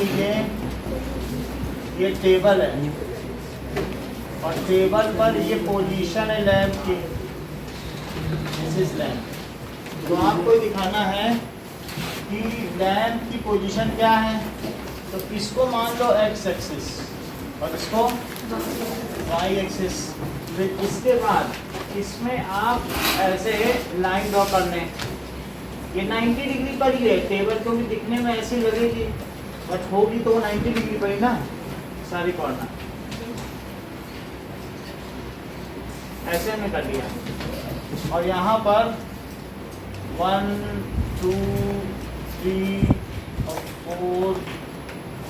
लीजिए ये टेबल है और टेबल पर ये पोजीशन है लैंप की, दिस इज लैंप। तो आपको दिखाना है कि लैंप की पोजीशन क्या है। तो इसको मान लो एक्स एक्सिस और इसको वाई एक्सिस। फिर इसके बाद इसमें आप ऐसे लाइन ड्रॉ कर लें। ये 90 डिग्री पर ही है, टेबल को भी दिखने में ऐसी लगेगी बट होगी तो 90 डिग्री पर ही ना सारी कॉर्नर। ऐसे में कर लिया और यहाँ पर 1 2 3 और 4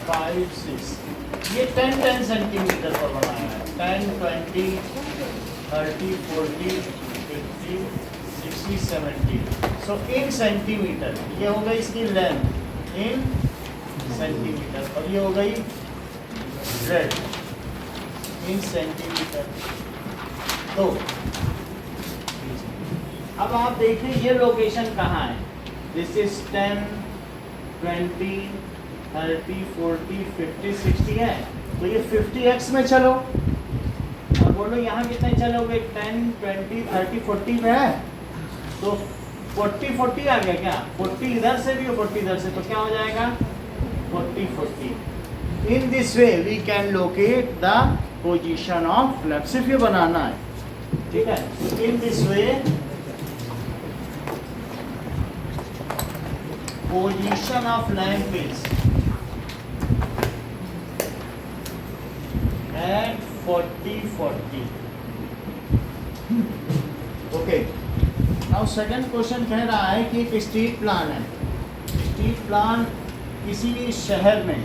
5 6 ये 10 सेंटीमीटर पर बनाया है। 10 20 30 40 50 60 70 सो इन सेंटीमीटर। ये हो गई इसकी लेंथ इन सेंटीमीटर और ये हो गई ब्रेड्थ इन सेंटीमीटर। तो अब आप देखिए ये लोकेशन कहाँ है। दिस इज 10 20 30 40 50 60 है। तो ये 50x में चलो और बोलो यहाँ कितने चलोगे 10 20 30 40 में है तो 40 40 आ गया क्या। 40 इधर से भी और 40 इधर से तो क्या हो जाएगा 40 40। In this way we can locate the position of lamp. सिर्फ ये बनाना है, ठीक है। In this way position of lamp is at 40 40। Okay, now second question कह रहा है कि एक स्ट्रीट प्लान है। स्ट्रीट प्लान किसी शहर में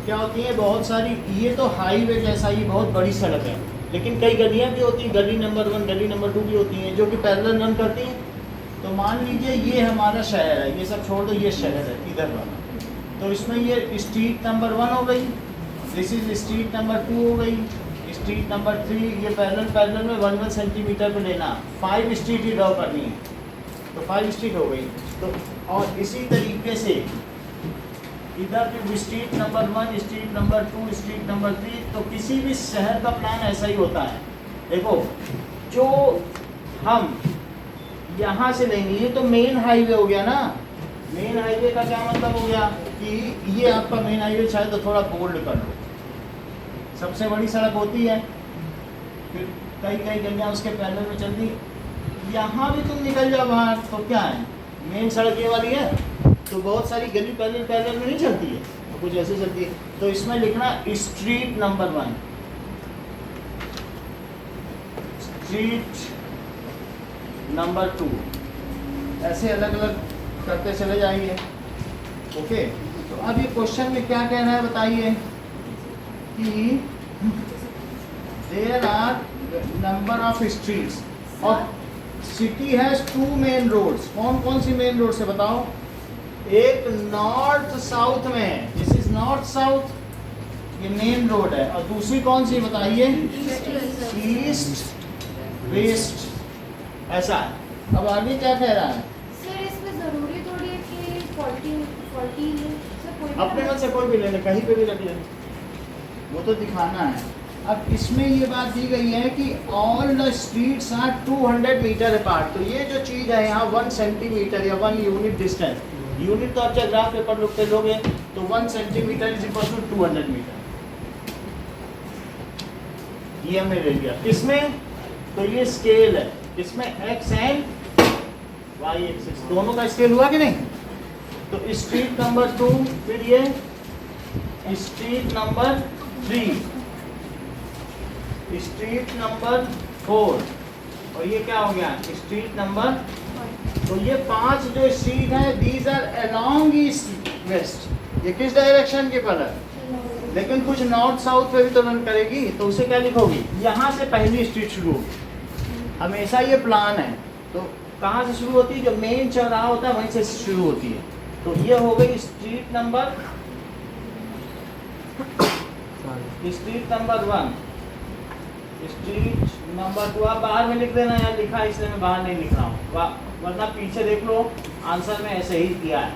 क्या होती है, बहुत सारी, ये तो हाईवे जैसा ही बहुत बड़ी सड़क है लेकिन कई गलियां भी होती हैं, गली नंबर 1 गली नंबर 2 भी होती हैं जो कि पैरेलल रन करती हैं। तो मान लीजिए ये हमारा शहर है, ये सब छोड़ दो, ये शहर है इधर वाला। तो इसमें ये स्ट्रीट नंबर 1 हो गई, दिस इज स्ट्रीट नंबर 2 हो गई, स्ट्रीट नंबर 3। ये पैरेलल में 1 सेंटीमीटर पे लेना, 5 स्ट्रीट ही ड्रॉ करनी है तो 5 स्ट्रीट हो गई। तो और इसी तरीके से इधर भी street number 1 street number 2 street number 3। तो किसी भी शहर का प्लान ऐसा ही होता है। देखो जो हम यहाँ से लेंगे, ये तो मेन हाईवे हो गया ना। मेन हाईवे का क्या मतलब हो गया कि ये आपका मेन हाईवे, चाहे तो थोड़ा बोल्ड कर लो, सबसे बड़ी सड़क होती है, फिर कई कई गलियाँ उसके पैरेलल में चलती। यहाँ भी तुम निकल जाओ बाहर तो क्या है, मेन सड़क ये वाली है तो बहुत सारी गली पैरेलल में नहीं चलती है, तो कुछ ऐसे चलती है। तो इसमें लिखना स्ट्रीट नंबर 1 स्ट्रीट नंबर 2, ऐसे अलग अलग करते चले जाएंगे। ओके, तो अब ये क्वेश्चन में क्या कहना है बताइए कि there are number of streets और सिटी हैज 2 मेन रोड्स। कौन कौन सी मेन रोड्स है बताओ। एक नॉर्थ साउथ में है, दिस इज नॉर्थ साउथ, ये मेन रोड है। और दूसरी कौन सी बताइए, ईस्ट वेस्ट, ऐसा है। अब आगे क्या कह रहा है सर, इसमें जरूरी थोड़ी है कि 40 अपने मन से कोई भी लेने, कहीं पे भी रख लेने, वो तो दिखाना है। अब इसमें ये बात दी गई है कि all the streets are 200 metre apart. तो ये जो चीज़ है यहाँ 1 सेंटीमीटर या 1 यूनिट डिस्टेंस, यूनिट तो आप जब ग्राफ पेपर पे लोगे तो 1 centimetre is equal to 200 metre, ये हमने ले लिया। इसमें तो ये स्केल है, इसमें एक्स एंड वाई एक्सिस दोनों का स्केल हुआ कि नहीं। तो स्ट्रीट नंबर 2, फिर ये स्ट्रीट नंबर 3, स्ट्रीट नंबर 4 और ये क्या हो गया स्ट्रीट नंबर। तो ये 5 जो स्ट्रीट है these are along east west. ये किस डायरेक्शन के पर है, लेकिन कुछ नॉर्थ साउथ पे भी तो रन करेगी, तो उसे क्या लिखोगी, यहाँ से पहली स्ट्रीट शुरू होगी। हमेशा ये प्लान है। तो कहाँ से शुरू होती है, जो मेन चौराहा होता है वहीं से शुरू होती है। तो ये हो गई स्ट्रीट नंबर 1, स्ट्रीट नंबर 2। आप बाहर में लिख देना, यार लिखा है इसलिए मैं बाहर नहीं लिख रहा हूँ, वरना पीछे देख लो आंसर में ऐसे ही किया है।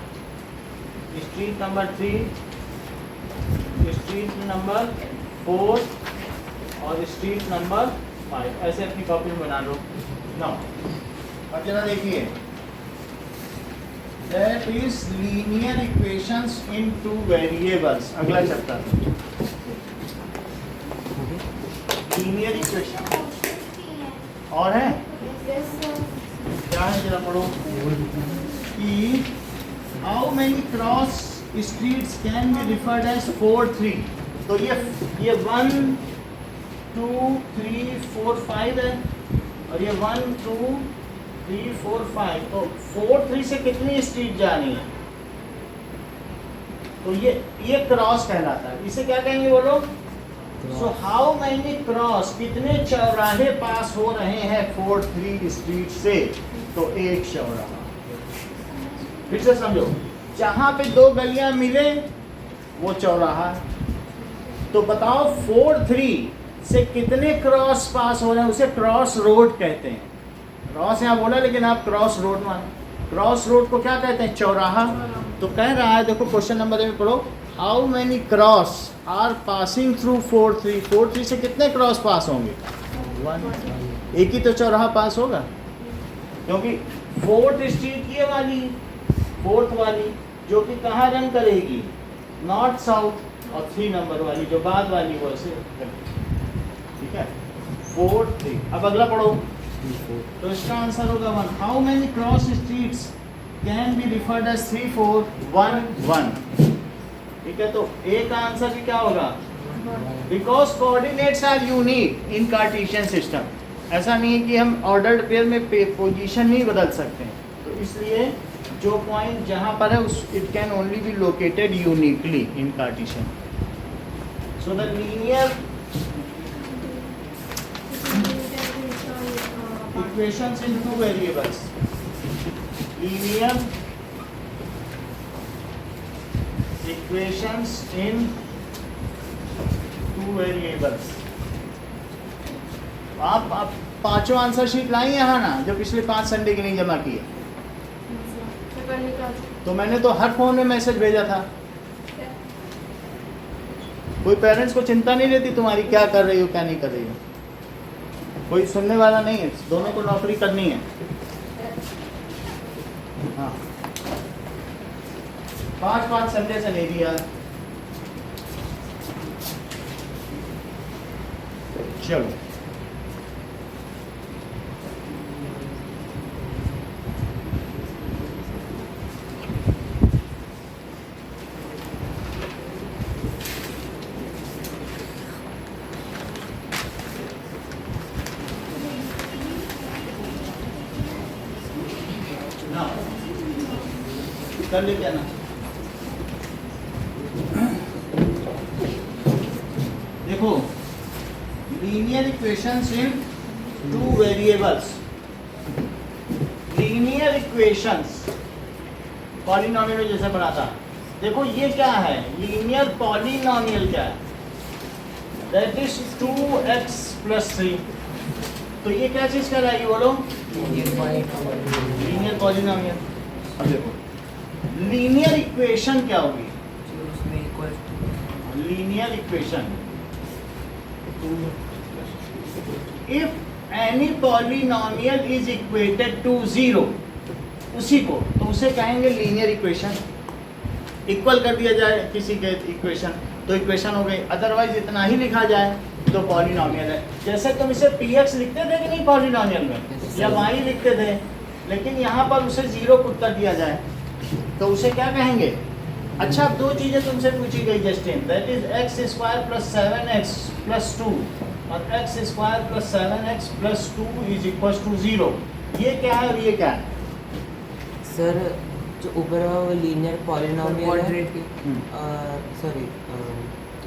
स्ट्रीट नंबर 3, स्ट्रीट नंबर 4 और स्ट्रीट नंबर 5, ऐसे अपनी कॉपी में बना लो। नाउ अब जरा देखिए, that is linear equations in two variables. अगला चैप्टर लीनियर इक्वेशन और है क्या है, जरा पढ़ो कि how many cross streets can be referred as 4 3। तो ये 1 2 3 4 5 है और ये 1 2 3 4 5। तो 4 3 से कितनी स्ट्रीट जानी है? तो ये क्रॉस कहलाता है। इसे क्या कहेंगे बोलो? सो हाउ मेनी क्रॉस, कितने चौराहे पास हो रहे हैं 4 3 स्ट्रीट से? तो एक चौराहा। फिर से समझो, जहां पे दो गलियां मिले वो चौराहा। तो बताओ 4 3 से कितने क्रॉस पास हो रहे हैं? उसे क्रॉस रोड कहते हैं। क्रॉस यहाँ बोला लेकिन आप क्रॉस रोड मान, क्रॉस रोड को क्या कहते हैं? चौराहा। तो कह रहा है, देखो क्वेश्चन नंबर में पढ़ो, how many cross are passing through 4 3। 4 3 से कितने क्रॉस पास होंगे? 1। एक ही तो चौराहा पास होगा, क्योंकि 4th स्ट्रीट ये वाली, 4th वाली जो कि कहाँ रन करेगी? North south. और 3 नंबर वाली जो बाद वाली वो ऐसे, ठीक है, 4 3। अब अगला पढ़ो, तो इसका आंसर होगा 1। How many cross streets can be referred as 3 4 1 1। ठीक है, तो ए का आंसर भी क्या होगा? Because coordinates are unique in Cartesian system. ऐसा नहीं है कि हम ऑर्डर्ड पेयर में पोजीशन नहीं बदल सकते हैं, तो इसलिए जो पॉइंट जहां पर है उस it can only be located uniquely in Cartesian. So the linear equations in two variables, linear equations in two variables। आप पांचों आंसर शीट लाई यहाँ ना, जो पिछले 5 संडे की नहीं जमा की है? तो मैंने तो हर फोन में मैसेज भेजा था। कोई पेरेंट्स को चिंता नहीं रहती तुम्हारी क्या कर रही हो क्या नहीं कर रही हो, कोई सुनने वाला नहीं है, दोनों को नौकरी करनी है। हाँ, 5 संडे से नहीं दिया। चलो ना कर ले क्या ना, देखो linear equations in two variables. Linear equations polynomial में जैसे बना था, देखो ये क्या है? लीनियर पॉलिनोमियल क्या है? That is 2x + 3। तो ये क्या चीज कर रहा है? ये बोलो लीनियर पॉलिनोमियल। अब देखो लीनियर इक्वेशन क्या होगी? Linear equation, if any polynomial is equated to 0, उसी को तो उसे कहेंगे लीनियर इक्वेशन। इक्वल कर दिया जाए किसी के इक्वेशन तो इक्वेशन हो गई, अदरवाइज इतना ही लिखा जाए तो पॉलिनोमियल है। जैसे तुम इसे px लिखते थे कि नहीं पॉलिनोमियल में, या y लिखते थे, लेकिन यहाँ पर उसे 0 को उत्तर दिया जाए तो उसे क्या कहेंगे? अच्छा, अब 2 चीजें तुमसे पूछी गई Justin, that is x² + 7x + 2 और x² + 7x + 2 = 0। ये क्या है और ये क्या है? सर जो ऊपर वो लीनियर पॉलिनोमियल है, सॉरी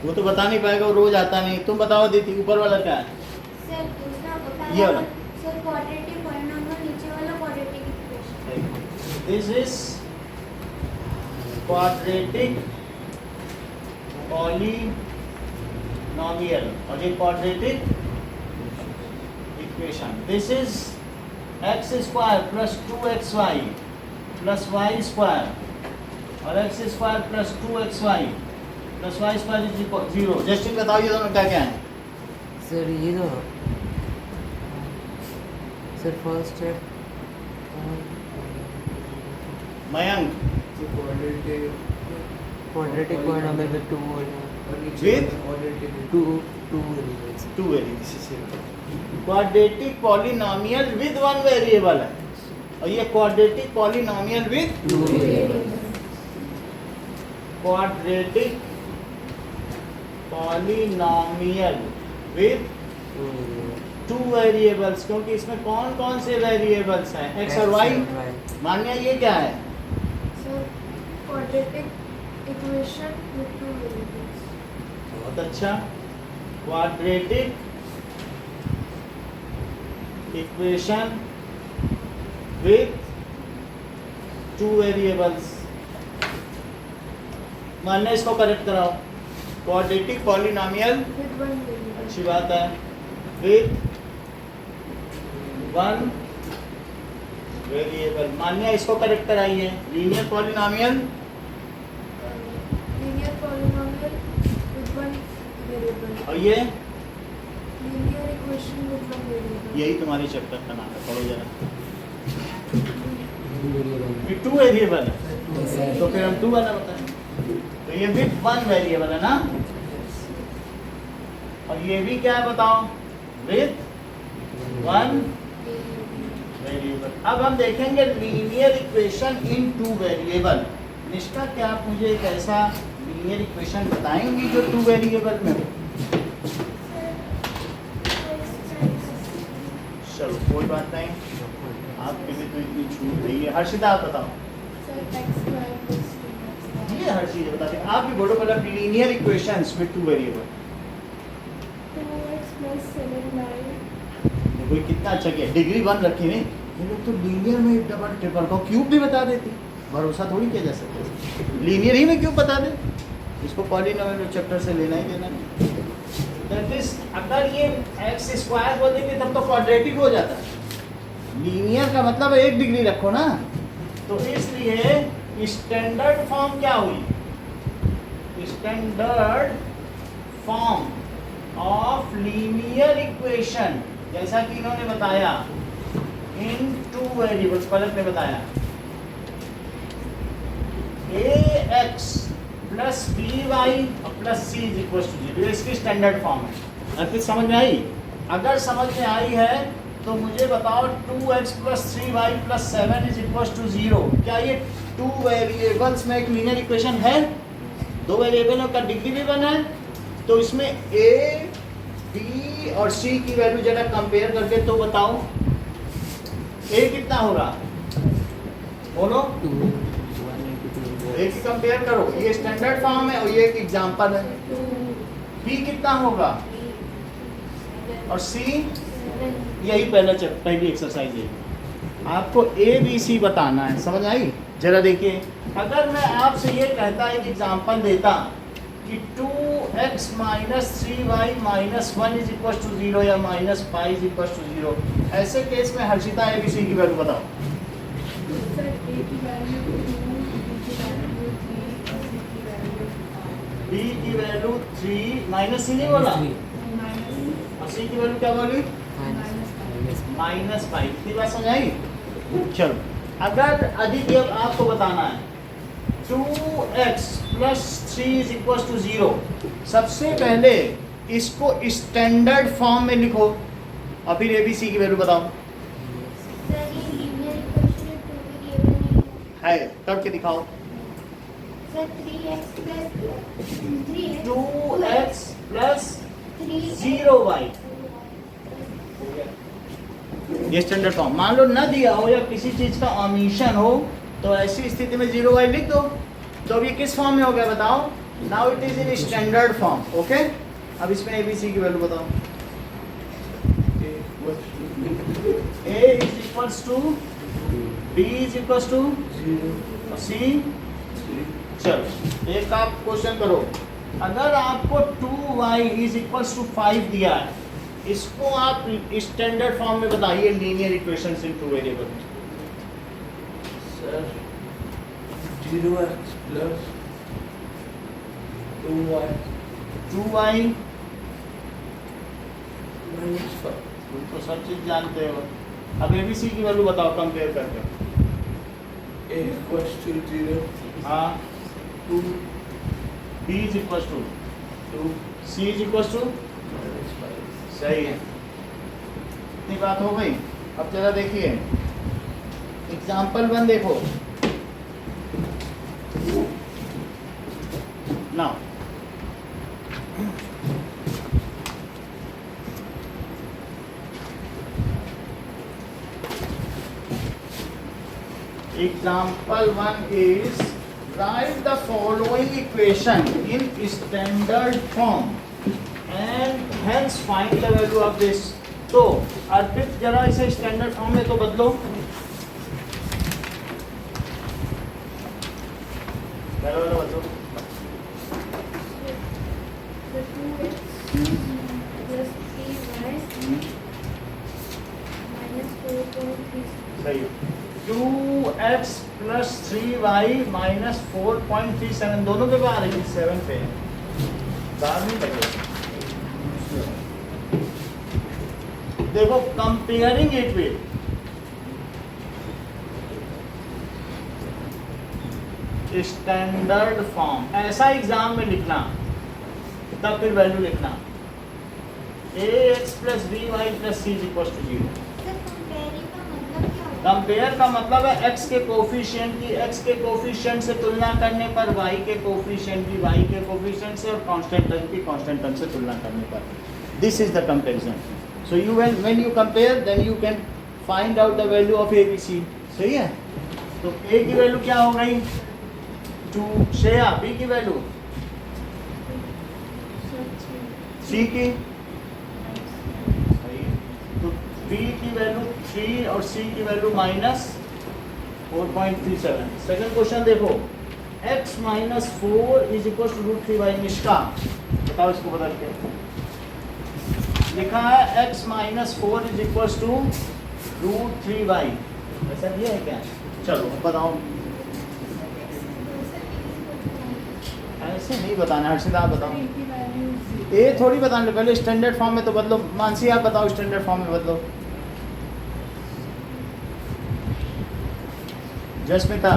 वो तो बता नहीं पाएगा, वो रोज आता नहीं। तुम बताओ दीदी, ऊपर वाला क्या है? सर दूसरा ये वाला। सर क्वाड्रेटिक पॉलिनोमियल, नीचे वाला quadratic equation. This is quadratic polynomial और ये quadratic equation. This is x² + 2xy + y² और x² + 2xy plus y square is equal 0। Justin बताओ ये दोनों क्या क्या है? सर ये दोनों सर फर्स्ट है Mayank quadratic polynomial with two two variables. Quadratic polynomial with one variable है और ये quadratic polynomial with quadratic polynomial with two variables, क्योंकि इसमें कौन कौन से वेरिएबल्स हैं? एक्स और वाई। मान्य ये क्या है? Sir quadratic equation with two variables. बहुत अच्छा। Quadratic equation with two variables. मानने इसको करेक्ट कराओ। Quadratic polynomial with one variable. अच्छी बात है, विथ वन वेरिएबल। मान्य इसको करेक्ट कराइए। Linear polynomial linear polynomial with one variable. और ये linear equation with one variable. यही तुम्हारे चैप्टर का नाम है, पढ़ो जरा। टू वेरिएबल है तो फिर हम टू वाला बताएं। तो ये विथ वन वेरिएबल है ना, और ये भी क्या है बताओ? With one variable. अब हम देखेंगे linear equation in two variable. निष्ठा, क्या आप मुझे एक ऐसा लीनियर इक्वेशन बताएंगी जो टू वेरिएबल में हो? चलो कोई बात नहीं, आपके लिए तो इतनी छूट नहीं है। हर्षिता आप बताओ। ये हर्षिता बताते हैं, आप भी बोलो मतलब linear equations with two variable. कोई कितना अच्छा किया, डिग्री 1 रखी नहीं, ये लोग तो लीनियर में डबल ट्रिपल का क्यूब भी बता देती। भरोसा थोड़ी किया जा सकता है, लीनियर ही में क्यूब बता दे। इसको पॉलिनोमियल चैप्टर से लेना ही देना नहीं। दैट इज, अगर ये एक्स स्क्वायर बोल देंगे तब तो क्वाड्रेटिक हो जाता है। लीनियर का मतलब एक डिग्री रखो ना, तो इसलिए स्टैंडर्ड फॉर्म क्या हुई? Standard form of linear equation, जैसा कि इन्होंने बताया इन टू वेरिएबल्स, पलक ने बताया ax प्लस by और plus c is equal to 0, ये इसकी स्टैंडर्ड फॉर्म है। अर्पित समझ में आई? अगर समझ में आई है तो मुझे बताओ 2x plus 3y plus 7 is equal to 0, क्या ये टू वेरिएबल्स में एक लीनियर इक्वेशन है? दो वेरिएबलों का डिग्री भी बना है, तो इसमें a b और c की वैल्यू जरा कंपेयर करके तो बताओ a कितना होगा? बोलो, एक ही कंपेयर करो। ये स्टैंडर्ड फॉर्म है और ये एक एग्जांपल है। b कितना होगा और c? यही पहली एक्सरसाइज है। आपको a b c बताना है, समझ आई? जरा देखिए, अगर मैं आपसे ये कहता एक एग्जांपल देता कि 2x minus 3y minus 1 is equal to 0 या माइनस 5 इज इक्वल टू 0, ऐसे केस में हर्षिता a b c की वैल्यू बताओ। b की वैल्यू 3 माइनस c नहीं बोला, और c की वैल्यू क्या बोली? माइनस 5। इतनी बात समझ आई? चलो, अगर अधिक आपको बताना है 2x plus 3 is equal to 0, सबसे पहले इसको स्टैंडर्ड फॉर्म में लिखो और फिर ABC की वैल्यू बताओ। है, करके दिखाओ। 2x प्लस 0y, ये स्टैंडर्ड फॉर्म। मान लो ना दिया हो या किसी चीज का ओमिशन हो, तो ऐसी स्थिति में 0y लिख दो। तो अब ये किस फॉर्म में हो गया बताओ? Now it is in standard form. Okay, अब इसमें ABC की वैल्यू बताओ। A is equals to B is equals to C। चलो एक आप क्वेश्चन करो, अगर आपको 2y इज इक्वल्स टू 5 दिया है, इसको आप स्टैंडर्ड फॉर्म में बताइए linear equations in two variable. Sir 0x plus 2y 2y, minus 5. तुम तो सब चीज़ जानते हो। अब ABC की वैल्यू बताओ कंपेयर करके। A equals to 0, हाँ, 2, B is equal to 2 C is equal to, minus 5. सही है। इतनी बात हो गई। अब जरा देखिए एग्जाम्पल 1 देखो। Now example 1 is write the following equation in standard form and hence find the value of this. तो अर्पित जरा इसे स्टैंडर्ड फॉर्म में तो बदलो। बदलो। The 2x plus 3y minus 4.36. सही है। 2x plus 3y minus 4.37 दोनों पे आ रही है 7 पे बाहर नहीं लगेगा। देखो comparing it with standard form, ऐसा एग्जाम में लिखना तब फिर वैल्यू लिखना ax plus by plus c is equals to 0। Sir comparing का मतलब क्या होता है? कंपेयर का मतलब है x के कोफिशिएंट की x के कोफिशिएंट से तुलना करने पर y के कोफिशिएंट की y के कोफिशिएंट से और कांस्टेंट टर्म की कांस्टेंट टर्म से तुलना करने पर। This is the comparison. So you when you compare then you can find out the value of a b c। सही है। तो a की वैल्यू क्या हो गई 2, श्रेया b की वैल्यू, c की सही है। तो b की वैल्यू 3 और c की वैल्यू माइनस 4.37। सेकंड क्वेश्चन देखो x minus 4 is equal to root 3 by Nishka, बताओ इसको बदल के। लिखा है x minus 4 is equal to root 3 by, ऐसा दिया है क्या? चलो बताओ। ऐसे नहीं बताना, हर्षिता आप बताओ। ए थोड़ी बताने पहले स्टैंडर्ड फॉर्म में तो बदलो। मानसी आप बताओ स्टैंडर्ड फॉर्म में बदलो। जसमिता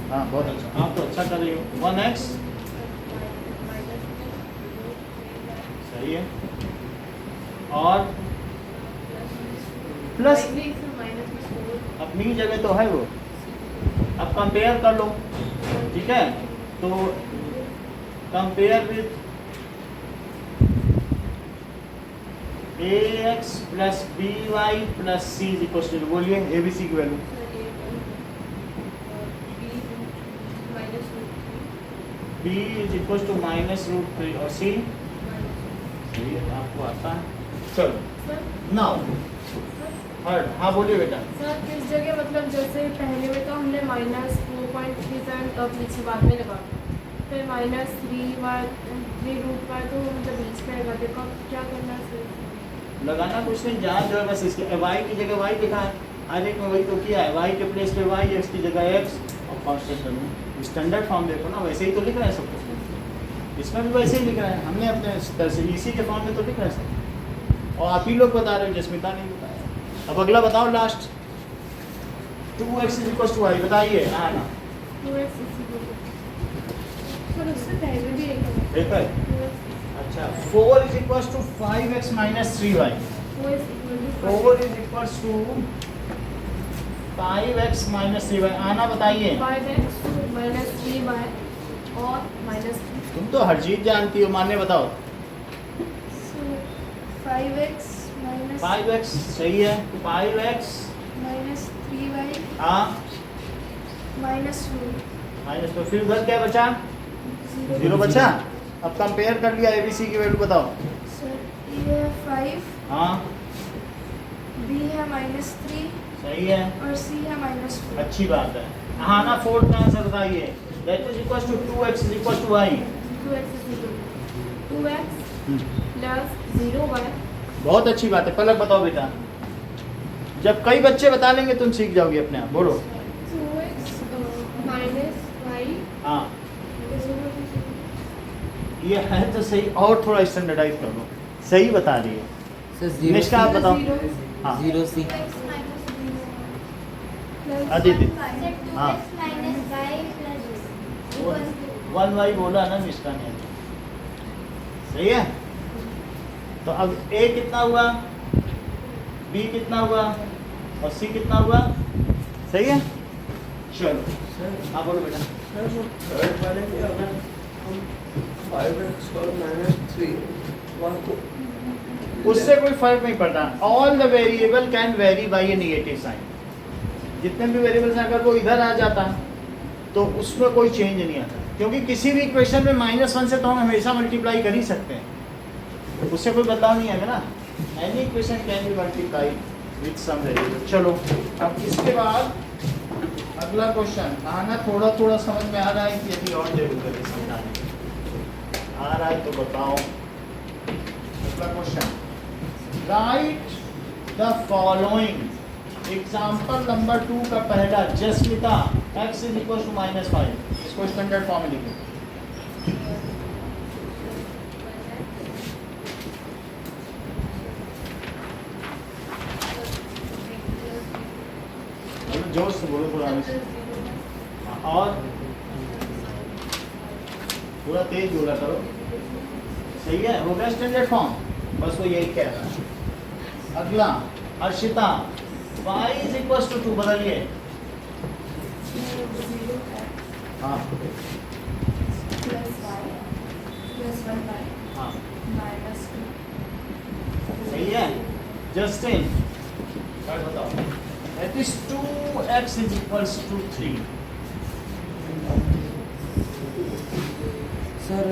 हाँ बहुत अच्छा, आप तो अच्छा कर रही हो। 1x सही है और प्लस अपनी जगह तो है वो। अब कंपेयर कर लो, ठीक है। तो compare with ax plus by plus c is equal to, बोलिए abc की value. b is equal to minus root 3 और c सही है, आपको आता है। चलो नाउ थर्ड, हाँ बोलिए बेटा। सर इस जगह मतलब जैसे पहले में तो हमने माइनस 4.37 अब पीछे बाद में लगा, फिर माइनस 3 रूट पर तो मतलब बीच में लगा। देखो अब क्या करना है? लगाना कुछ नहीं, जहाँ जो है बस इसके y की जगह y लिखा है, हर एक में वही तो किया है। y के प्लेस पे y, x की जगह x और कांस्टेंट टर्म में स्टैंडर्ड फॉर्म देखो ना, वैसे ही तो लिख रहे हैं सब कुछ। इसमें भी वैसे ही लिख रहे हैं, हमने अपने तरह से इसी के फॉर्म में तो लिख रहे हैं सब। और आप ही लोग बता रहे हो, जसमिता नहीं बताया। अब अगला बताओ last. 2x is equal to y बताइए। हाँ ना 2x सर उससे पहले भी एक ठीक है। अच्छा 4 is equal to 5x minus 3y। 4 is equal to 5x minus 3y, आना बताइए। 5x माइनस 3y और माइनस तुम तो हर चीज जानती हो, मानने बताओ। 5x minus 5x सही है, 5x minus 3y हाँ minus 2 माइनस, तो फिर उधर क्या बचा? 0 बचा। अब कंपेयर कर लिया, ABC की वैल्यू बताओ। सर ये है 5, हाँ b है minus 3 सही है, और c है minus 4। अच्छी बात है। हाँ ना 4 का आंसर बताइए। That is equal to 2x is equal to y। 2x plus 0y। बहुत अच्छी बात है। पलक बताओ बेटा। जब कई बच्चे बता लेंगे तुम सीख जाओगे अपने आप। बोलो 2x माइनस y हाँ इज ये है तो सही, और थोड़ा स्टैंडर्डाइज कर लो, सही बता रही है। सर जीरो निष्का आप बताओ। जीरो हाँ जीरो सी x minus plus Aditi. z हाँ। 2x minus y plus equals to 1y बोला ना निष्का ने, सही है। तो अब a कितना हुआ, b कितना हुआ और c कितना हुआ, सही है। चलो सर हाँ बोलो बेटा। सर वो थर्ड वाले में अगर हम 5x और -3 वहाँ को उससे कोई फर्क नहीं पड़ता। All the variable can vary by a negative sign. जितने भी वेरिएबल्स हैं अगर वो इधर आ जाता तो उसमें कोई चेंज नहीं आता, क्योंकि किसी भी इक्वेशन में -1 से तो हम हमेशा मल्टीप्लाई कर ही सकते हैं, उससे कोई बदलाव नहीं आएगा ना। Any equation can be multiply with some variable. चलो अब इसके बाद अगला क्वेश्चन आना, थोड़ा थोड़ा समझ में आ रहा है कि अभी और जरूर करें समझाने, आ रहा है तो बताओ। अगला question, right the following. Example number 2 का पहला, जसमिता x इज इक्वल टू -5, इसको स्टैंडर्ड फॉर्म में लिखो। बोलो, जोर से बोलो थोड़ा आगे से। हाँ, और पूरा तेज बोला करो, सही है, हो गया स्टैंडर्ड फॉर्म, बस वो यही कह रहा है। अगला Harshita, y is equal to 2, बदलिए। हाँ प्लस वाई प्लस 1y हाँ माइनस 2। सही है। जस्टिन बताओ, that is 2x is equals to 3। Sir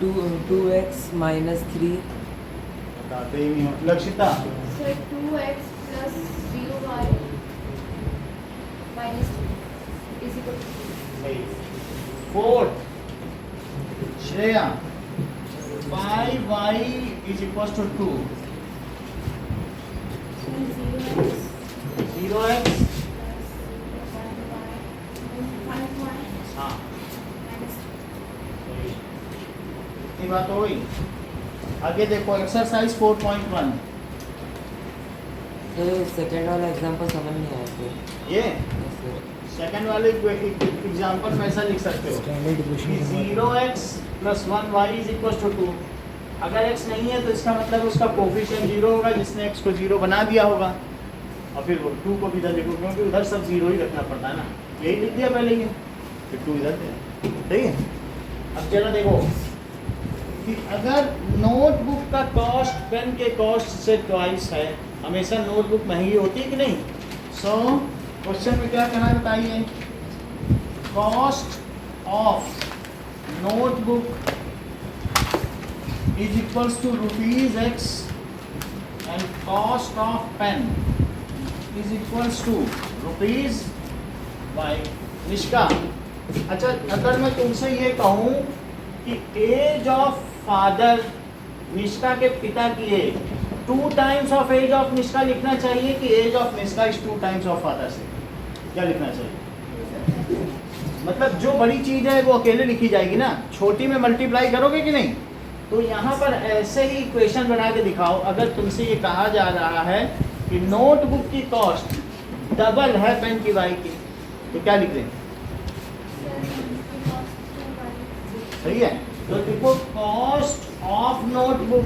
2x minus 3 बताते ही नहीं हो। Lakshita, sir 2x plus 0y minus 2 is equal to सही। Fourth Shreya, 5y is equals to 2। 0x हाँ सही। इतनी बात हो गई। आगे देखो एक्सरसाइज 4.1। सर सेकेंड वाला एग्जाम्पल समझ नहीं आया फिर। ये सेकंड वाले एग्जांपल में ऐसा लिख सकते हो कि 0x plus 1y is equal to 2। अगर x नहीं है तो इसका मतलब उसका कोफिशिएंट 0 होगा, जिसने x को 0 बना दिया होगा, और फिर वो 2 को भी इधर लिखो, क्योंकि उधर सब 0 ही रखना पड़ता है ना, यही लिख दिया पहले ही, फिर 2 इधर दे, सही है। अब चलो देखो कि अगर नोटबुक का कॉस्ट पेन के कॉस्ट से ट्वाइस है, हमेशा नोटबुक महंगी होती है कि नहीं। सो क्वेश्चन में क्या कहना है बताइए, cost of notebook is equals to ₹x and cost of pen is equals to ₹, by Nishka. अच्छा, अगर मैं तुमसे ये कहूँ कि एज ऑफ फादर, निष्का के पिता की age 2 times of age of Nishka लिखना चाहिए कि age of Nishka is 2 times of father से, क्या लिखना चाहिए? मतलब जो बड़ी चीज़ है वो अकेले लिखी जाएगी ना, छोटी में मल्टीप्लाई करोगे कि नहीं। तो यहाँ पर ऐसे ही इक्वेशन बना के दिखाओ। अगर तुमसे ये कहा जा रहा है कि नोटबुक की कॉस्ट डबल है पेन की वाई की, तो क्या लिख दें? सही है। तो देखो cost of notebook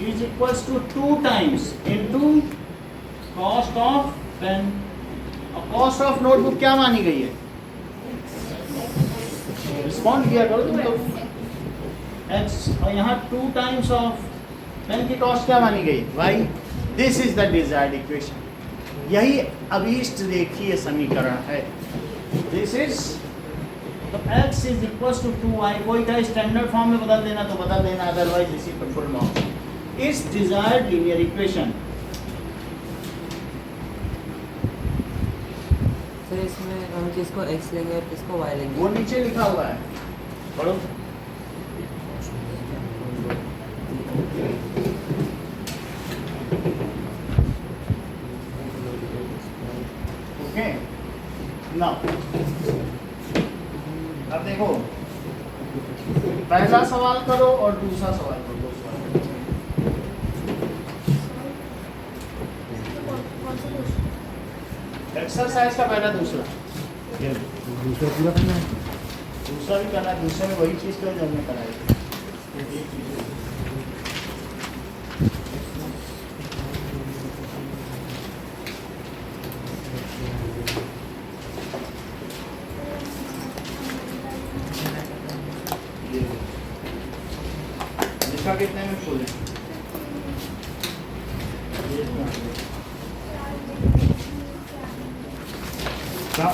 is equals to 2 times into cost of pen. और कॉस्ट ऑफ नोटबुक क्या मानी गई है? रिस्पॉन्ड किया करो तुम तो। x और यहाँ 2 टाइम्स ऑफ पेन की कॉस्ट क्या मानी गई? y। This is the desired equation. यही अभीष्ट रेखीय समीकरण है। दिस इज तो x is equal to 2y। कोई का स्टैंडर्ड फॉर्म में बदल देना तो बदल देना, अदरवाइज इसी पर फुल मार्क्स। इस डिजायर्ड लीनियर इक्वेशन, सर इसमें हम किसको x लेंगे और किसको y लेंगे? वो नीचे लिखा हुआ है, पढ़ो। ओके नाउ अब देखो पहला सवाल करो और दूसरा सवाल करो, दो सवाल। कौन सा क्वेश्चन? एक्सरसाइज का पहला दूसरा, दूसरा पूरा करना है। दूसरा भी करना है, दूसरे में वही चीज़ तो जो हमने कराई थी। इसका कितने में खोलें?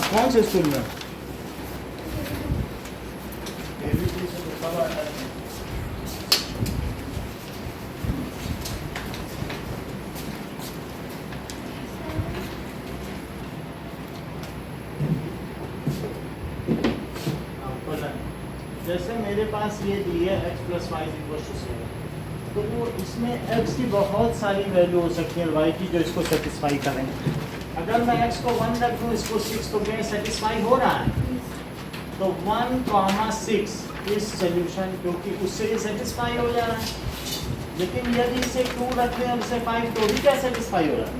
कौन से स्कूल में? ABC से लिखा हुआ है। जैसे मेरे पास ये दी है x + y = 7, तो वो इसमें x की बहुत सारी वैल्यू हो सकती है y की जो इसको सेटिस्फाई करें। अगर मैं x को 1 रख दूँ, इसको 6, तो क्या सेटिस्फाई हो रहा है? तो 1, 6 इस सोल्यूशन, क्योंकि उससे ये सेटिस्फाई हो जा रहा है। लेकिन यदि इसे 2 रख दें और इसे 5, तो भी क्या सेटिस्फाई हो रहा है?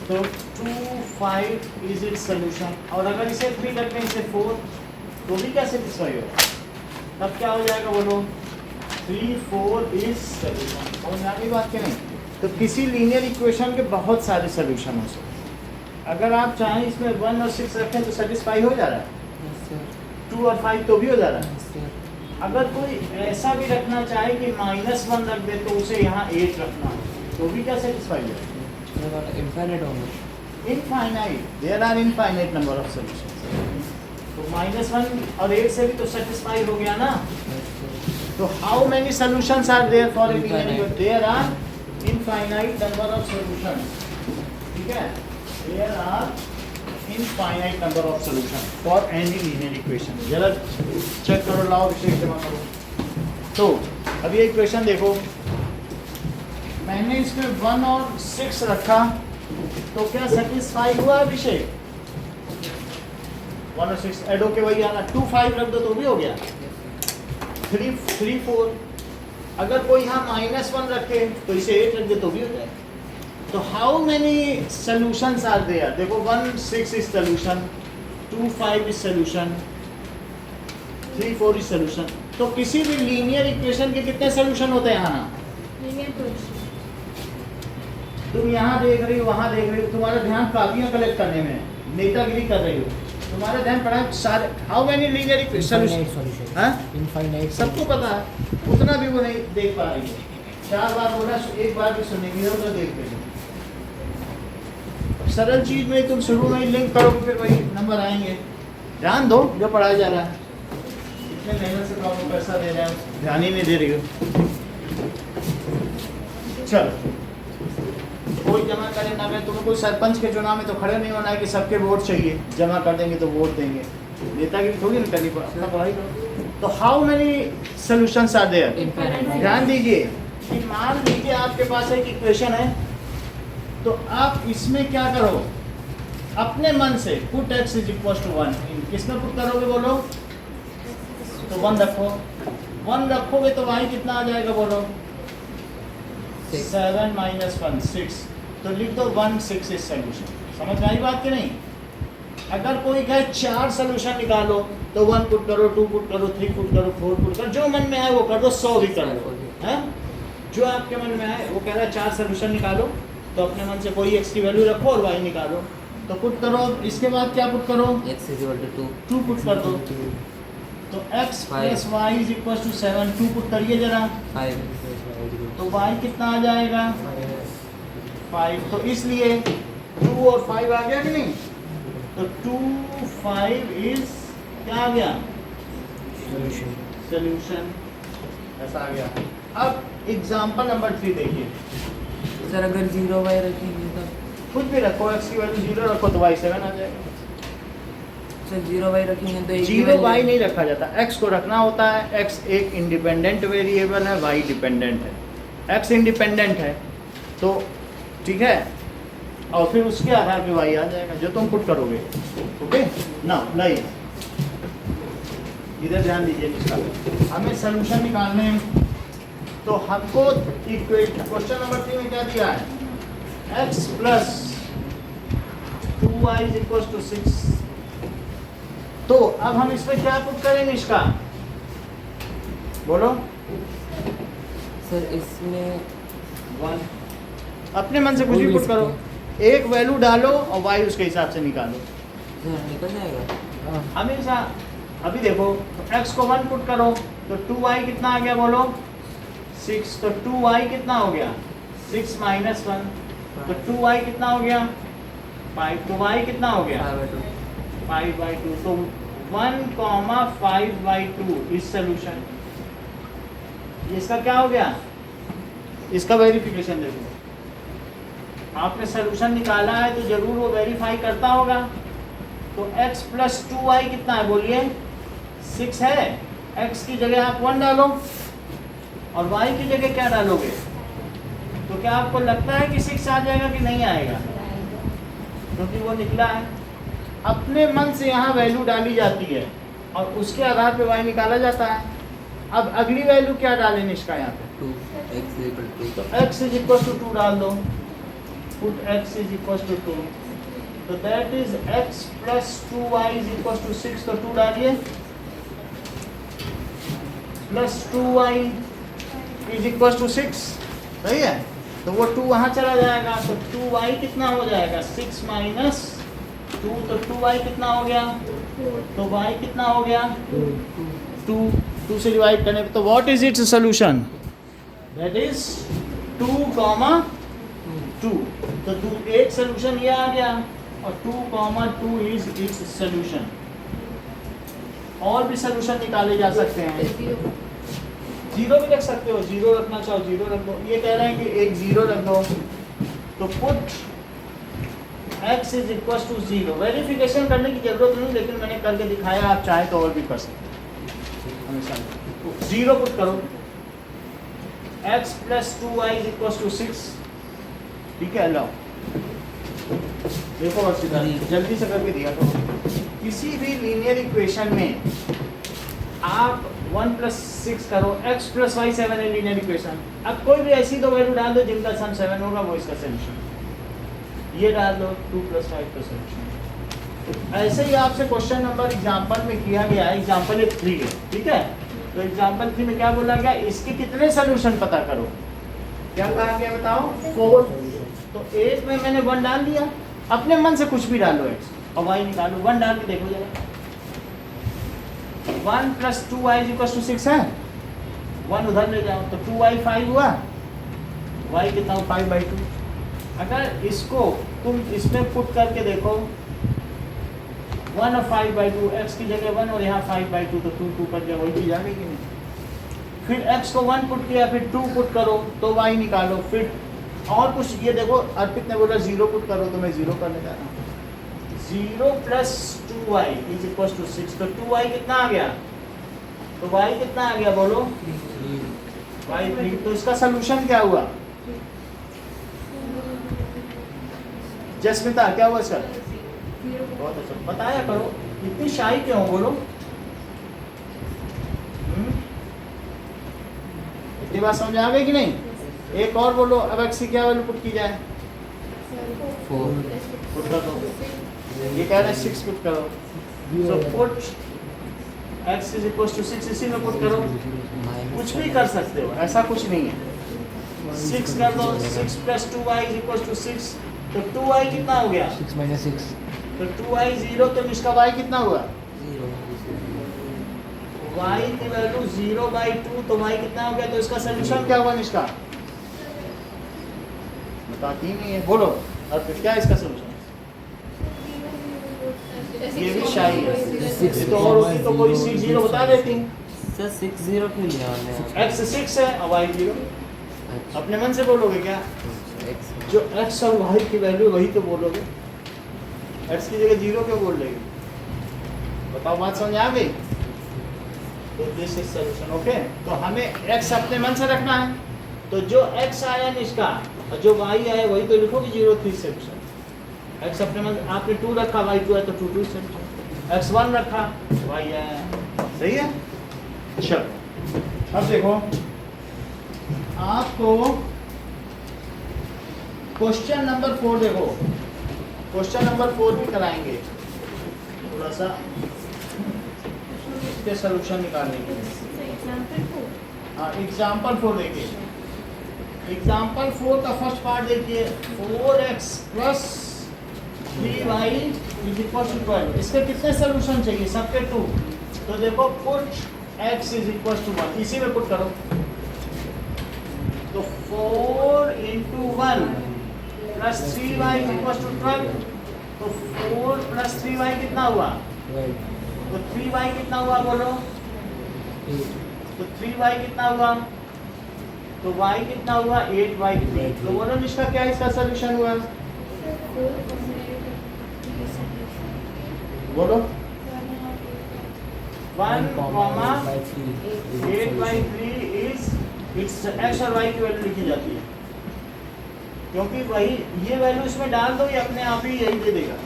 तो 2, 5 इज इट्स सोल्यूशन। और अगर इसे 3 रख दें, इसे 4, तो भी क्या सेटिस्फाई हो रहा है? तब क्या हो जाएगा बोलो? 3, 4 इज सोल्यूशन। और यहाँ की बात करें तो किसी लीनियर इक्वेशन के बहुत सारे सोल्यूशन हो सकते हैं। अगर आप चाहें इसमें 1 और 6 रखें तो सेटिस्फाई हो जा रहा है, Yes, sir. 2 और 5 तो भी हो जा रहा है। Yes, sir. अगर कोई ऐसा भी रखना चाहे कि -1 रख दे तो उसे यहाँ 8 रखना, तो भी क्या सेटिस्फाई है? ये वाला infinite होंगे। Infinite, there are infinite number of solutions. तो -1 और 8 से भी तो सेटिस्फाई हो गया ना। Yes, sir. तो how many solutions are there for a linear Infinite. Equation? There are infinite number of solutions. ठीक है, there are infinite number of solution for any linear equation. जरा चेक करो, लाओ विषय जमा करो। तो अब ये इक्वेशन देखो, मैंने इसमें 1 और 6 रखा, तो क्या सेटिस्फाई हुआ विषय? 1 और 6 ऐड होके वही आना। 2, 5 रख दो तो भी हो गया। 3, 4, अगर कोई यहाँ -1 रखे तो इसे 8 रख दे तो भी हो जाए। तो how many solutions are there? देखो 1, 6 is solution, 2, 5 is solution, 3, 4 is solution. तो किसी भी लीनियर इक्वेशन के कितने सॉल्यूशन होते हैं यहाँ? Linear question. तुम यहाँ देख रही हो, वहाँ देख रही हो, तुम्हारा ध्यान कापियाँ कलेक्ट करने में, नेतागिरी कर रही हो, तुम्हारा ध्यान पड़ा सारे। How many linear equation? Solution. हाँ, इनफाइनाइट। सबको पता है, उतना भी वो नहीं देख पा रही है। 4 बार बोला, एक बार भी सुनेंगे तो देख लेंगे। सरल चीज में तुम शुरू में ही लिंक करोगे, फिर वही नंबर आएंगे। ध्यान दो जो पढ़ाया जा रहा है। इतने मेहनत से प्रॉब्लम पैसा दे रहे हैं, ध्यान ही नहीं दे रही हो। चलो, कोई जमा करे ना करे, तुम्हें कोई सरपंच के चुनाव में तो खड़े नहीं होना है कि सबके वोट चाहिए, जमा कर देंगे तो वोट देंगे। नेतागिरी थोड़ी ना करनी, अपना पढ़ाई करो। तो how many solutions are there? Infinite. ध्यान दीजिए कि मान लीजिए आपके पास एक इक्वेशन है, तो आप इसमें क्या करो, अपने मन से पुट x = 1। किसमें पुट करोगे बोलो? तो 1 रखो। 1 रखोगे तो y कितना आ जाएगा बोलो? 7 - 1 6। तो लिख दो 1, 6 इज सोल्यूशन। समझ में आई बात कि नहीं? अगर कोई कहे 4 सोल्यूशन निकालो, तो 1 पुट करो, 2 पुट करो, 3 पुट करो, 4 पुट करो, जो मन में आए वो कर दो, 100 भी कर दो। हैं? जो आपके मन में आए, वो कह रहा है 4 सोल्यूशन निकालो, तो अपने मन से कोई x की वैल्यू रखो और y निकालो। तो पुट करो, इसके बाद क्या पुट करो? X = 2. 2 पुट कर दो। तो x + y = 7, 2 पुट करिए जरा, 5. तो y कितना आ जाएगा? 5। तो इसलिए 2 और 5 आ गया कि नहीं? तो 2, 5 इज क्या आ गया? सॉल्यूशन। ऐसा आ गया। अब एग्जांपल नंबर 3 देखिए। सर अगर 0 y रखेंगे तब? कुछ भी रखो, x की वैल्यू 0 रखो तो y 7 आ जाएगा। सर 0 y रखेंगे तो एक ही 0 value- y नहीं रखा जाता, x को रखना होता है। x एक इंडिपेंडेंट वेरिएबल है, y डिपेंडेंट है। x इंडिपेंडेंट है तो ठीक है, और फिर उसके आधार पे y आ जाएगा जो तुम पुट करोगे। ओके ना, नहीं इधर ध्यान दीजिए इसका, हमें सोल्यूशन निकालने हैं। तो हमको क्वेश्चन नंबर 3 में क्या दिया है, x plus 2y is equal to 6। तो अब हम इसमें क्या पुट करेंगे इसका, बोलो। सर इसमें 1 अपने मन से कुछ भी पुट करो, एक वैल्यू डालो और y उसके हिसाब से निकालो सर निकल जाएगा। हमेशा। अभी देखो x को 1 पुट करो तो 2y कितना आ गया बोलो, 6। तो 2y कितना हो गया, 6 माइनस 1। तो 2y कितना हो गया, 5। तो y कितना हो गया, 5/2। तो 1,5/2 इस सोल्यूशन। इसका क्या हो गया, इसका वेरिफिकेशन देखो। आपने सोल्यूशन निकाला है तो जरूर वो वेरीफाई करता होगा। तो x प्लस 2y कितना है बोलिए, 6 है। x की जगह आप 1 डालो और y की जगह क्या डालोगे। तो क्या आपको लगता है कि 6 आ जाएगा कि नहीं आएगा, क्योंकि वो निकला है। अपने मन से यहाँ वैल्यू डाली जाती है और उसके आधार पे y निकाला जाता है। अब अगली वैल्यू क्या डालें इसका यहाँ पे, 2x इक्वल टू तो x इज इक्वल टू 2 डाल दो। Put x is equal to 2, तो that is x plus 2y is equal to 6। तो 2 डालिए, plus 2y is equal to 6, सही है। तो वो 2 वहाँ चला जाएगा, तो 2y कितना हो जाएगा, 6 माइनस 2। तो 2y कितना हो गया, तो y कितना हो गया, 2 से डिवाइड करने पे। तो what is its solution, that is 2,2। तो एक सोल्यूशन ये आ गया और 2,2 इज इट्स सोल्यूशन। और भी सोल्यूशन निकाले जा सकते हैं, 0 भी रख सकते हो, 0 रखना चाहो 0 रख दो। ये कह रहे हैं कि एक 0 रख दो। तो put x is equal to 0। Verification करने की जरूरत नहीं, लेकिन मैंने करके दिखाया, आप चाहे तो और भी कर सकते हैं। हमेशा 0 पुट करो, x plus 2y is equal to 6। ठीक है, लो देखो बस इधर जल्दी से करके दिया। तो किसी भी लीनियर इक्वेशन में आप 1 प्लस 6 करो, x प्लस y 7 है लीनियर इक्वेशन। अब कोई भी ऐसी दो वैल्यू डाल दो जिनका सम 7 होगा, वो इसका सोल्यूशन। ये डाल दो 2 प्लस 5 का सोल्यूशन। ऐसे ही आपसे क्वेश्चन नंबर एग्जाम्पल में किया गया है, एग्जाम्पल 3 है, ठीक है। तो एग्जाम्पल 3 में क्या बोला गया, इसके कितने सोल्यूशन पता करो। क्या कहा गया बताओ, 4। तो 8 में मैंने 1 डाल दिया, अपने मन से कुछ भी डालो x और y निकालो। 1 डाल के देखो जरा, 1 plus 2y is equal to 6 है। 1 उधर ले जाओ तो 2y 5 हुआ, y कितना हो 5/2। अगर इसको तुम इसमें पुट करके देखो, 1 और 5/2, x की जगह 1 और यहाँ 5/2, तो 2 कर दिया, वही चीज आ गई कि नहीं। फिर x को 1 पुट किया, फिर 2 पुट करो तो y निकालो। फिर और कुछ, ये देखो अर्पित ने बोला 0 पुट करो, तो मैं 0 करने जा रहा हूँ। 0 plus 2y is equal to 6। तो 2y कितना आ गया, तो y कितना आ गया बोलो, y 3। तो इसका सोल्यूशन क्या हुआ, जसमिता क्या हुआ इसका, बहुत अच्छा बताया करो, इतनी शाही क्यों हो बोलो। इतनी बात समझ आ गई कि नहीं। एक और बोलो, अब x की क्या वैल्यू पुट की जाए, 4 पुट कर दो। ये कह रहे हैं 6 पुट करो, so put x is equal to 6, इसी में पुट करो। कुछ भी कर सकते हो, ऐसा कुछ नहीं है। 6 कर दो, 6 plus 2y is equal to 6। तो 2y कितना हो गया, 6 minus 6 तो 2y 0। तो इसका y कितना हुआ, 0 y की वैल्यू 0/2। तो y कितना हो गया, तो इसका सोल्यूशन क्या हुआ इसका, बताती नहीं है, बोलो। और फिर क्या इसका सोल्यूशन, ये भी शाही है। ये तो और होती तो कोई 0 बता देती। सर 6 0 क्यों लिया हमने, x 6 है और y 0। अच्छा अपने मन से बोलोगे क्या, x जो x और y की वैल्यू वही तो बोलोगे, x की जगह 0 क्यों बोल देगी, बताओ, बात समझ आ गई। तो दिस इज सोल्यूशन, ओके। तो हमें x अपने मन से रखना है, तो जो x आया इसका और जो y आया वही तो लिखोगे, 0 3 सोल्यूशन। x अपने मन, आपने 2 रखा, y 2 है तो 2 2 सोल्यूशन। x 1 रखा, y आया सही है। चलो अब देखो, आपको क्वेश्चन नंबर 4 देखो, क्वेश्चन नंबर 4 भी कराएंगे थोड़ा सा इसके सलूशन निकालने के लिए। हाँ एग्जाम्पल 4 देखिए, एग्जाम्पल 4 का फर्स्ट पार्ट देखिए, 4x plus 3y is equal to 12। इसके कितने सोल्यूशन चाहिए? सबके 2। तो देखो put x is equal to 1, इसी में पुट करो। तो 4 into 1 plus 3y is equal to 12। तो 4 प्लस 3y कितना हुआ? तो 3y कितना हुआ बोलो? तो 3y कितना हुआ? तो y कितना हुआ? 8y3। तो बोलो इसका क्या इसका सोल्यूशन हुआ? बोलो 1, 8/3 इज इट्स x और y की वैल्यू लिखी जाती है, क्योंकि वही ये वैल्यू इसमें डाल दो, ये अपने आप ही यही दे देगा।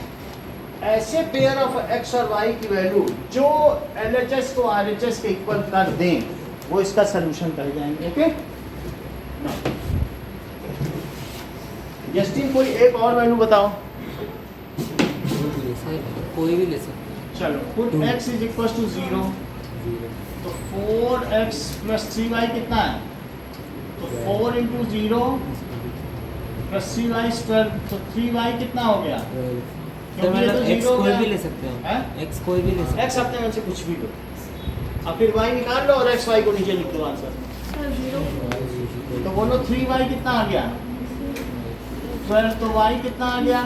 ऐसे पेयर ऑफ x और y की वैल्यू जो LHS को RHS के इक्वल कर दें, वो इसका सोल्यूशन कर जाएंगे। ओके, जस्टिन कोई एक और वैल्यू बताओ। कोई भी ले सकते हैं। चलो put x is equal to 0। तो 4x प्लस 3y कितना है? तो 4 इंटू 0 प्लस 3y 12। तो 3y कितना हो गया? तो क्योंकि ये तो मतलब x 0 हो कोई गया। भी ले सकते हैं, हैं? x कोई भी ले सकते x अपने मन से कुछ भी लो, अब फिर y निकाल लो और x y को नीचे लिख दो आंसर। हैं। तो बोलो 3y कितना आ गया? 12। तो y कितना आ गया?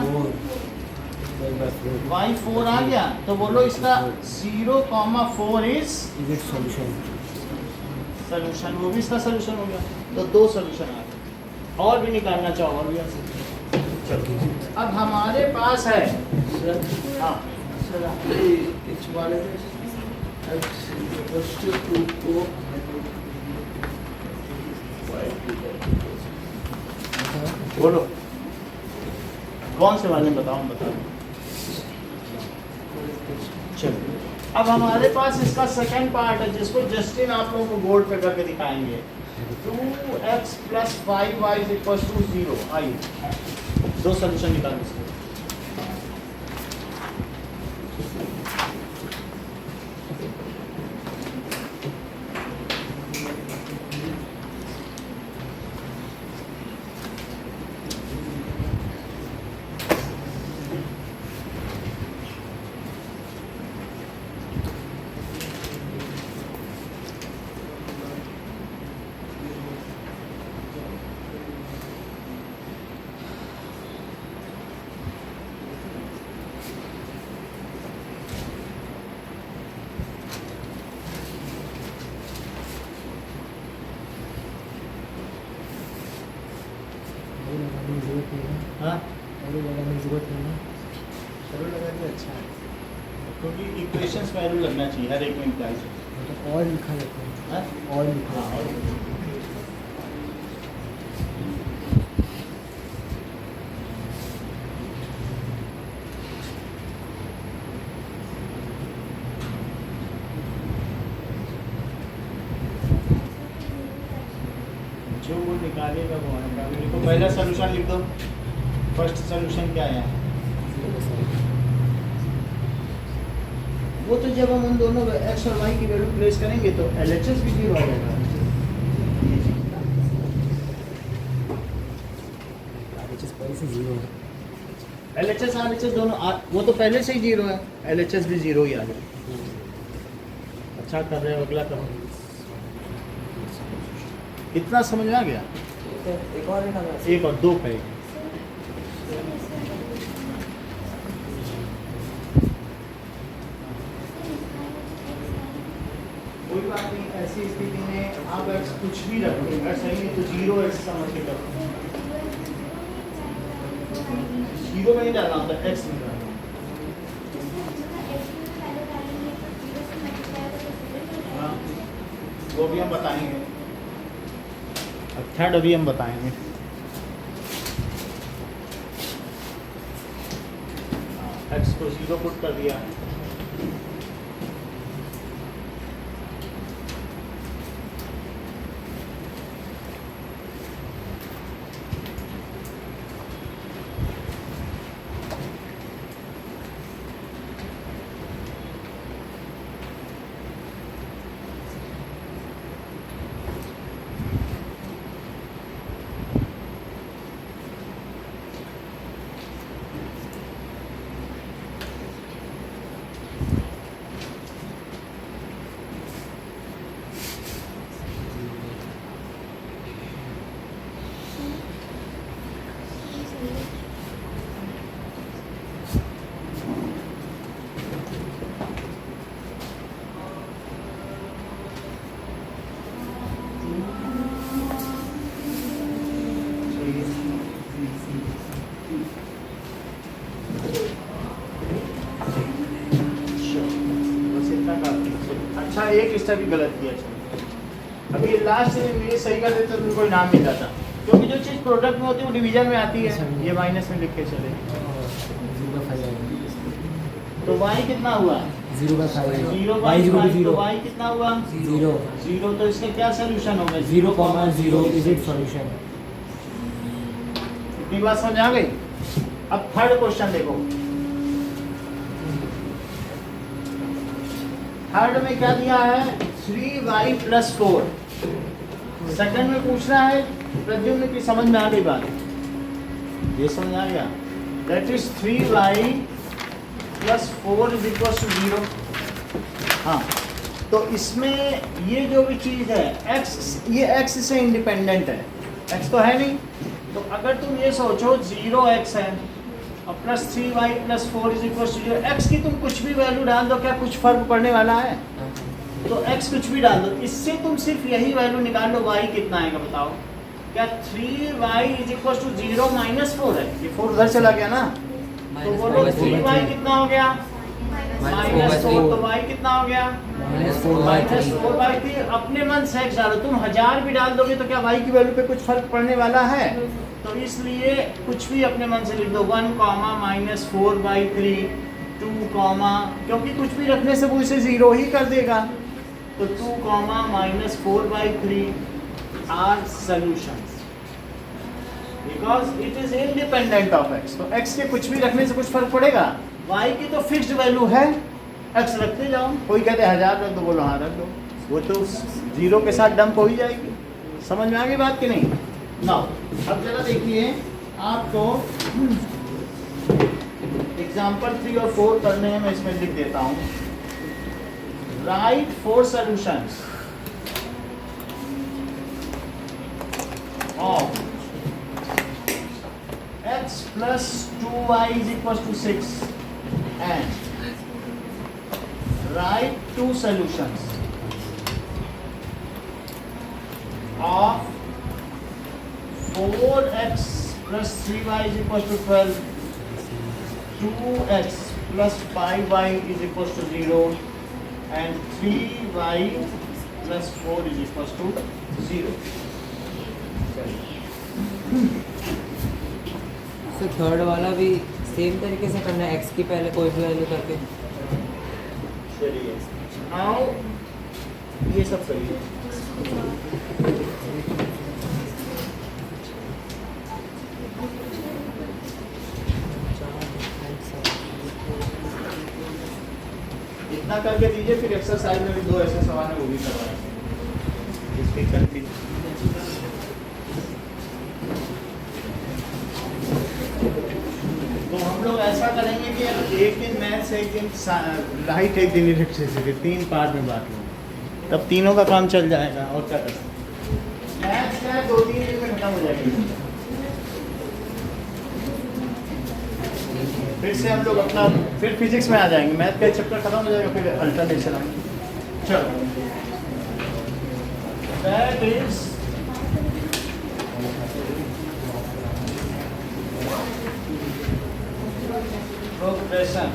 y 4 आ गया। तो बोलो इसका 0,4 इज सोल्यूशन, वो भी इसका सोल्यूशन हो गया। तो 2 सोल्यूशन आ गए। और भी निकालना चाहो और भी आ सकते। चलो अब हमारे पास है, हाँ It's one x equals to 2 बोलो कौन से वाले बताओ, बताओ। चलो अब हमारे पास इसका सेकंड पार्ट है, जिसको जस्टिन आप लोगों को बोर्ड पे करके दिखाएंगे। 2x plus 5y is equal to 0। आइए 2 सोल्यूशन निकाल इसके। हाँ वैल्यू लगा दिया, अच्छा है, क्योंकि इक्वेशंस वैल्यू लगना चाहिए हर एक में इम्प्लाइज। और लिखा रहता है, हाँ और लिखा हाँ, और जो वो निकालेगा वो आएगा। अभी देखो पहला सोल्यूशन लिख दो। फर्स्ट सोल्यूशन क्या है? वो तो जब हम उन दोनों x और y की वैल्यू प्लेस करेंगे तो LHS भी 0 आ जाएगा। पहले से 0 है। LHS RHS दोनों वो तो पहले से ही 0 है, LHS भी 0 ही आ जाएगा। अच्छा कर रहे हो, अगला करो। इतना समझ में आ गया? एक और निकालना है। एक और 2 पे कोई बात नहीं। ऐसी स्थिति में आप x कुछ भी रखो, अगर सही नहीं तो 0x समझ के करो। 0 में नहीं डालना होता, x में डालना। हाँ वो भी हम बताएंगे, थर्ड अभी हम बताएंगे। x को 0 पुट कर दिया, एक स्टेप ही गलत किया। चलो अभी लास्ट में ये सही कर देते तो तुमको इनाम मिल जाता, क्योंकि जो चीज़ प्रोडक्ट में होती है वो डिवीजन में आती है, ये माइनस में लिख के चले। 0/5 तो y कितना हुआ? 0/5 0 y is equal to तो 0 y कितना हुआ? 0 0। तो इसका क्या सोल्यूशन होगा? 0,0 is its solution। इतनी बात समझ आ गई? अब थर्ड क्वेश्चन देखो। थर्ड में क्या दिया है? 3y + 4। सेकंड में पूछना है प्रद्युम्न की, समझ में आ गई बात? ये समझ आ गया? That is 3y + 4 = 0। हाँ, तो इसमें ये जो भी चीज़ है x, ये x से इंडिपेंडेंट है, x तो है नहीं। तो अगर तुम ये सोचो 0x है और +3y + 4 = 0, x की तुम कुछ भी वैल्यू डाल दो, क्या कुछ फर्क पड़ने वाला है? तो x कुछ भी डाल दो, इससे तुम सिर्फ यही वैल्यू निकाल लो, y कितना आएगा बताओ? क्या 3y = 0 - 4 है? ये 4 उधर चला गया ना, तो बोलो 3y कितना हो गया? -4। तो y कितना हो गया? -4/3। अपने मन से x डालो, तुम 1000 भी डाल दोगे तो क्या y की वैल्यू पे कुछ फर्क पड़ने वाला है? तो इसलिए कुछ भी अपने मन से लिख दो, 1, -4/3, 2, क्योंकि कुछ भी रखने से वो इसे 0 ही कर देगा। तो 2, -4/3 are solutions because it is independent of x। तो x के कुछ भी रखने से कुछ फर्क पड़ेगा? y की तो फिक्स्ड वैल्यू है, x रखते जाओ। कोई कहते 1000 रख दो, बोलो हाँ रख दो, वो तो 0 के साथ डंप हो ही जाएगी। समझ में आ गई बात कि नहीं? ना अब जरा देखिए, आपको एग्जाम्पल 3 और 4 करने हैं, मैं इसमें लिख देता हूँ। Right 4 solutions of x + 2y = 6 and write 2 solutions of 4x + 3y = 12, 2x + 5y = 0 and 3y + 4 = 0। तो थर्ड वाला भी सेम तरीके से करना है, x की पहले कोई भी वैल्यू करके। चलिए आओ, ये सब सही है। इतना करके दीजिए, फिर एक्सरसाइज में भी 2 ऐसे सवाल है वो भी करवाएंगे इसके कंटिन्यू। तो हम लोग ऐसा करेंगे कि एक दिन मैथ्स, एक दिन राइट, एक दिन इलेक्ट्रिसिटी, 3 पार्ट में बांट लो, तब तीनों का काम चल जाएगा। और क्या कर सकते हैं? मैथ्स क्या है, 2-3 दिन में खत्म हो जाएगी। फिर से हम लोग अपना फिर फिजिक्स में आ जाएंगे, मैथ का चैप्टर खत्म हो जाएगा, फिर अल्टरनेट चलाएंगे। चलो, दैट इज प्रोग्रेशन।